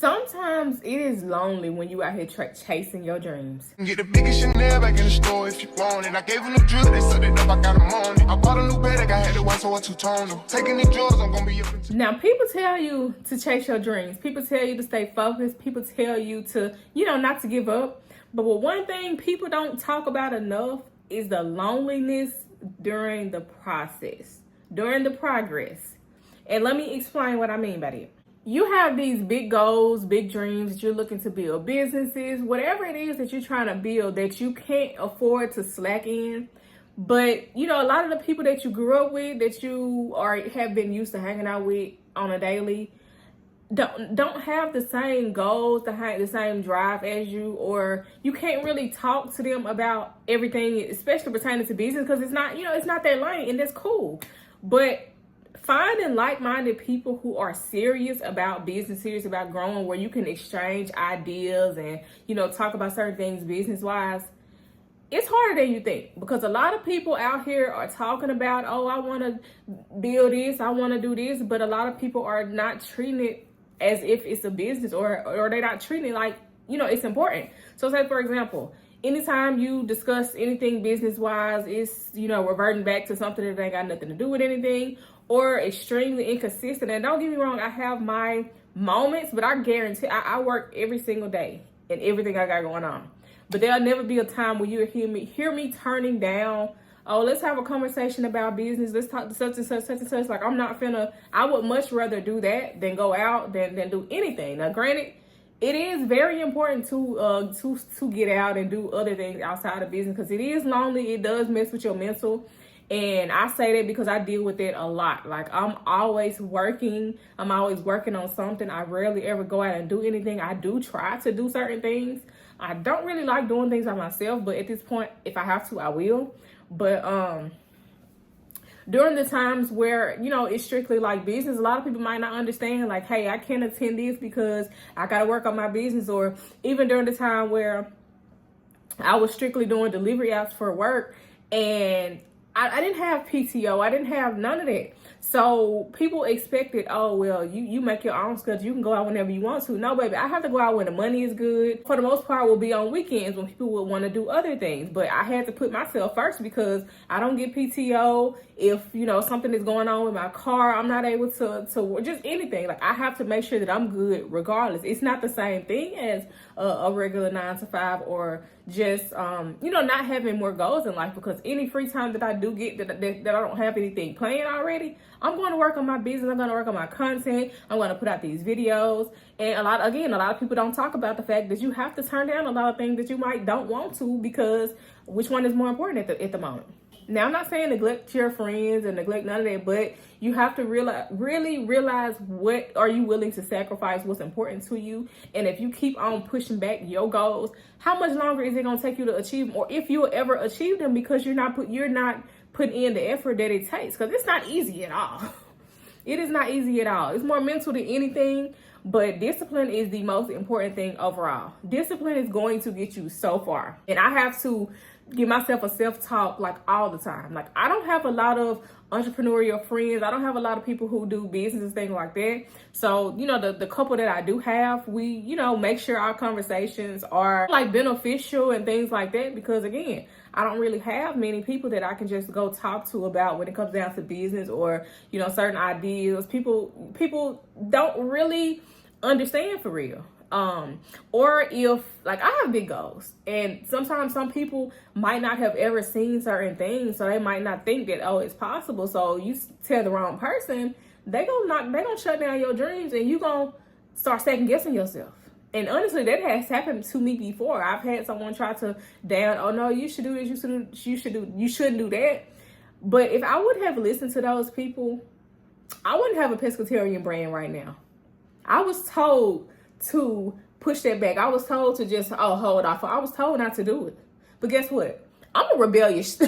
Sometimes it is lonely when you out here chasing your dreams. Get the biggest Chanel back in the store if you want it. I gave them the drill, they sucked it up, I got them on it. I bought a new bag, I had the white, so I two-toned them. Taking these drugs, I'm gonna be up into... Now, people tell you to chase your dreams. People tell you to stay focused. People tell you to, not to give up. But one thing people don't talk about enough is the loneliness during the process, during the progress. And let me explain what I mean by that. You have these big goals, big dreams that you're looking to build, businesses, whatever it is that you're trying to build that you can't afford to slack in. But, a lot of the people that you grew up with, that you have been used to hanging out with on a daily, don't have the same goals, the same drive as you, or you can't really talk to them about everything, especially pertaining to business, because it's not, it's not their lane, and that's cool. But finding like-minded people who are serious about business, serious about growing, where you can exchange ideas and, talk about certain things business-wise, it's harder than you think, because a lot of people out here are talking about, oh, I want to build this, I want to do this, but a lot of people are not treating it as if it's a business, or they're not treating it like, it's important. So say, for example, anytime you discuss anything business-wise, it's, reverting back to something that ain't got nothing to do with anything, or extremely inconsistent. And don't get me wrong, I have my moments, but I guarantee I work every single day and everything I got going on. But there'll never be a time when you hear me turning down, oh, let's have a conversation about business. Let's talk to such and such, such and such. Like, I would much rather do that than go out than do anything. Now, granted, it is very important to get out and do other things outside of business, because it is lonely. It does mess with your mental. And I say that because I deal with it a lot. Like, I'm always working on something. I rarely ever go out and do anything. I do try to do certain things. I don't really like doing things by myself, but at this point, if I have to, I will. But during the times where, it's strictly like business, a lot of people might not understand, like, hey, I can't attend this because I got to work on my business. Or even during the time where I was strictly doing delivery apps for work, and I didn't have PTO. I didn't have none of that. So people expected, oh, well, you make your own schedule. You can go out whenever you want to. No, baby, I have to go out when the money is good. For the most part, will be on weekends when people would want to do other things. But I had to put myself first, because I don't get PTO. If, something is going on with my car, I'm not able to just anything. Like, I have to make sure that I'm good regardless. It's not the same thing as a regular 9-to-5, or just, not having more goals in life, because any free time that I do get that I don't have anything planned already, I'm going to work on my business. I'm going to work on my content. I'm going to put out these videos. And a lot of people don't talk about the fact that you have to turn down a lot of things that you don't want to, because which one is more important at the moment? Now, I'm not saying neglect your friends and neglect none of that, but you have to really realize what are you willing to sacrifice, what's important to you. And if you keep on pushing back your goals, how much longer is it going to take you to achieve them? Or if you'll ever achieve them, because you're not putting in the effort that it takes, because it's not easy at all. It is not easy at all. It's more mental than anything, but discipline is the most important thing overall. Discipline is going to get you so far. And I have to give myself a self-talk like all the time. Like, I don't have a lot of entrepreneurial friends. I don't have a lot of people who do business and things like that. So, the couple that I do have, we, make sure our conversations are like beneficial and things like that, because again, I don't really have many people that I can just go talk to about when it comes down to business, or, certain ideas. People don't really understand for real. Or if, like, I have big goals, and sometimes some people might not have ever seen certain things, so they might not think that, oh, it's possible. So you tell the wrong person, they gonna shut down your dreams, and you gonna start second guessing yourself. And honestly, that has happened to me before. I've had someone try to down, oh no, you should do this, you shouldn't do that. But if I would have listened to those people, I wouldn't have a pescatarian brand right now. I was told to push that back. I was told to just, hold off. I was told not to do it. But guess what? I'm rebellious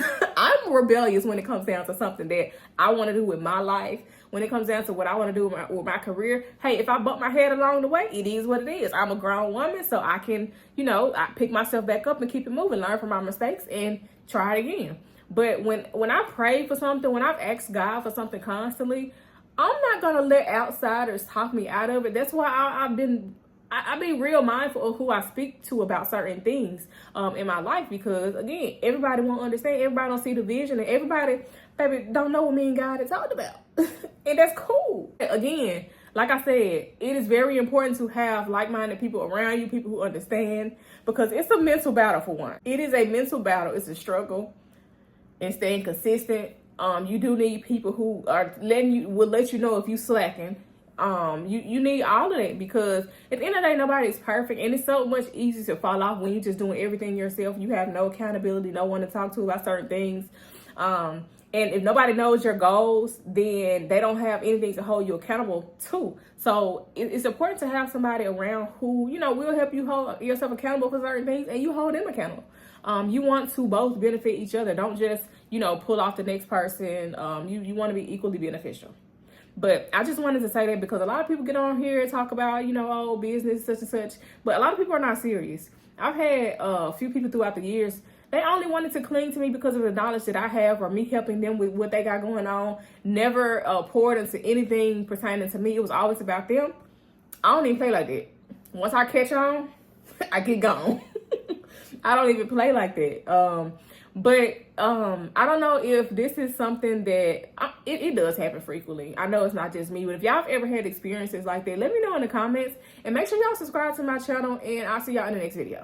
when it comes down to something that I want to do with my life. When it comes down to what I want to do with my career, hey, if I bump my head along the way, it is what it is. I'm a grown woman, so I can, I pick myself back up and keep it moving, learn from my mistakes, and try it again. But when I pray for something, when I've asked God for something constantly, I'm not going to let outsiders talk me out of it. That's why I be real mindful of who I speak to about certain things in my life, because again, everybody won't understand, everybody don't see the vision, and everybody, baby, don't know what me and God are talking about. And that's cool. Again, like I said, it is very important to have like-minded people around you, people who understand, because it's a mental battle for one. It is a mental battle. It's a struggle and staying consistent. You do need people who are will let you know if you slacking. You need all of that, because at the end of the day, nobody's perfect, and it's so much easier to fall off when you're just doing everything yourself. You have no accountability, no one to talk to about certain things. And if nobody knows your goals, then they don't have anything to hold you accountable to. So it's important to have somebody around who, you know, will help you hold yourself accountable for certain things, and you hold them accountable. You want to both benefit each other. Don't just, you know, pull off the next person. You want to be equally beneficial. But I just wanted to say that, because a lot of people get on here and talk about, you know, oh, business, such and such. But a lot of people are not serious. I've had a few people throughout the years, they only wanted to cling to me because of the knowledge that I have, or me helping them with what they got going on. Never poured into anything pertaining to me. It was always about them. I don't even play like that. Once I catch on, I get gone. I don't even play like that. But I don't know if this is something that it does happen frequently. I know it's not just me, but if y'all have ever had experiences like that, let me know in the comments, and make sure y'all subscribe to my channel, and I'll see y'all in the next video.